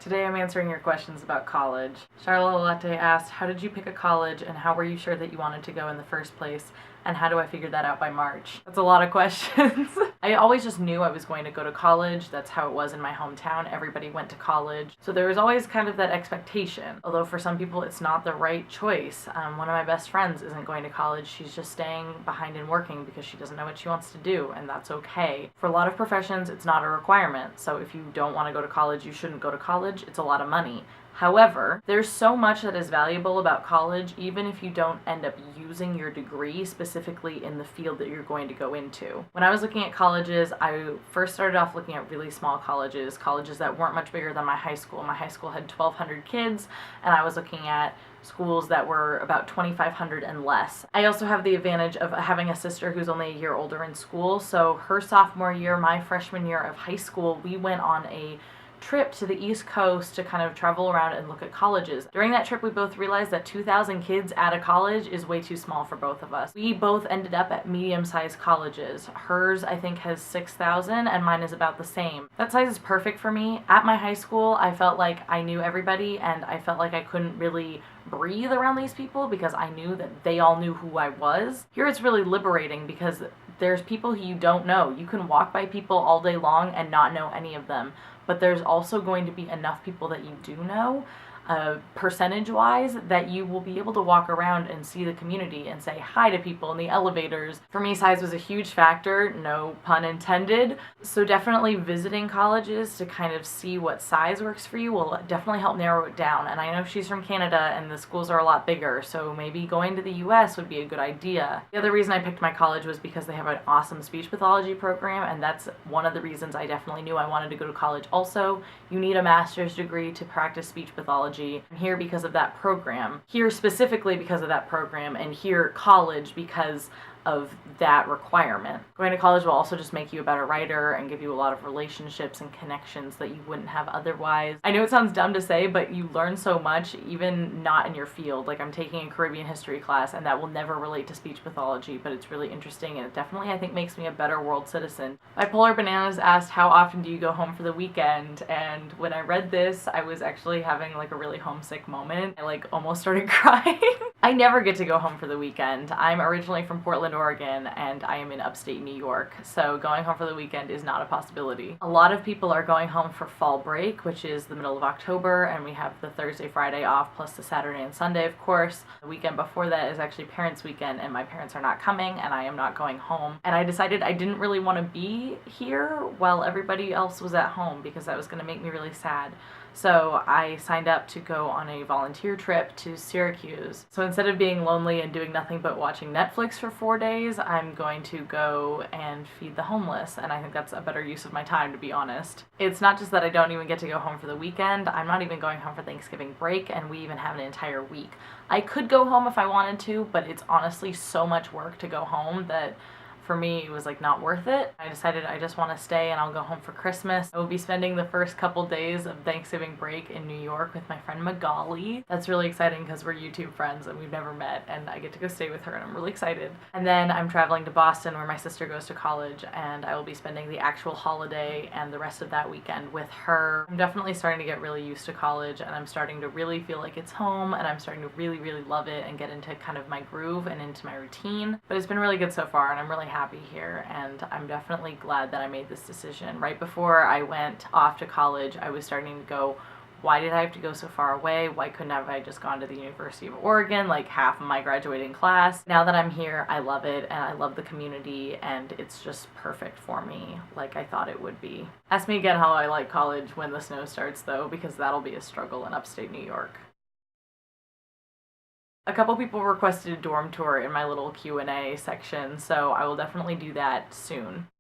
Today I'm answering your questions about college. Charlotte Latte asked, how did you pick a college and how were you sure that you wanted to go in the first place? And how do I figure that out by March? That's a lot of questions. I always just knew I was going to go to college. That's how it was in my hometown. Everybody went to college. So there was always kind of that expectation. Although for some people it's not the right choice. One of my best friends isn't going to college. She's just staying behind and working because she doesn't know what she wants to do, and that's okay. For a lot of professions, it's not a requirement. So if you don't want to go to college, you shouldn't go to college. It's a lot of money. However, there's so much that is valuable about college, even if you don't end up using your degree specifically in the field that you're going to go into. When I was looking at colleges, I first started off looking at really small colleges that weren't much bigger than my high school. My high school had 1,200 kids, and I was looking at schools that were about 2,500 and less. I also have the advantage of having a sister who's only a year older in school, so her sophomore year, my freshman year of high school, we went on a trip to the East Coast to kind of travel around and look at colleges. During that trip, we both realized that 2,000 kids at a college is way too small for both of us. We both ended up at medium-sized colleges. Hers, I think, has 6,000 and mine is about the same. That size is perfect for me. At my high school, I felt like I knew everybody and I felt like I couldn't really breathe around these people because I knew that they all knew who I was. Here it's really liberating because there's people who you don't know. You can walk by people all day long and not know any of them, but there's also going to be enough people that you do know, percentage-wise, that you will be able to walk around and see the community and say hi to people in the elevators. For me, size was a huge factor, no pun intended. So definitely visiting colleges to kind of see what size works for you will definitely help narrow it down. And I know she's from Canada and the schools are a lot bigger, so maybe going to the US would be a good idea. The other reason I picked my college was because they have an awesome speech pathology program, and that's one of the reasons I definitely knew I wanted to go to college also. You need a master's degree to practice speech pathology. I'm here because of that program. Here specifically because of that program, and here college because of that requirement. Going to college will also just make you a better writer and give you a lot of relationships and connections that you wouldn't have otherwise. I know it sounds dumb to say, but you learn so much even not in your field. Like, I'm taking a Caribbean history class and that will never relate to speech pathology, but it's really interesting and it definitely, I think, makes me a better world citizen. Bipolar Bananas asked, how often do you go home for the weekend? And when I read this, I was actually having like a really homesick moment. I like almost started crying. I never get to go home for the weekend. I'm originally from Portland, Oregon, and I am in upstate New York, so going home for the weekend is not a possibility. A lot of people are going home for fall break, which is the middle of October, and we have the Thursday, Friday off, plus the Saturday and Sunday, of course. The weekend before that is actually Parents' Weekend, and my parents are not coming, and I am not going home. And I decided I didn't really want to be here while everybody else was at home, because that was going to make me really sad. So I signed up to go on a volunteer trip to Syracuse. So instead of being lonely and doing nothing but watching Netflix for 4 days, I'm going to go and feed the homeless, and I think that's a better use of my time, to be honest. It's not just that I don't even get to go home for the weekend, I'm not even going home for Thanksgiving break, and we even have an entire week. I could go home if I wanted to, but it's honestly so much work to go home that for me, it was like not worth it. I decided I just want to stay and I'll go home for Christmas. I will be spending the first couple days of Thanksgiving break in New York with my friend Magali. That's really exciting because we're YouTube friends and we've never met, and I get to go stay with her and I'm really excited. And then I'm traveling to Boston where my sister goes to college, and I will be spending the actual holiday and the rest of that weekend with her. I'm definitely starting to get really used to college, and I'm starting to really feel like it's home, and I'm starting to really, really love it and get into kind of my groove and into my routine. But it's been really good so far, and I'm really happy here, and I'm definitely glad that I made this decision. Right before I went off to college, I was starting to go, why did I have to go so far away? Why couldn't have I just gone to the University of Oregon, like half of my graduating class? Now that I'm here, I love it, and I love the community, and it's just perfect for me, like I thought it would be. Ask me again how I like college when the snow starts, though, because that'll be a struggle in upstate New York. A couple people requested a dorm tour in my little Q&A section, so I will definitely do that soon.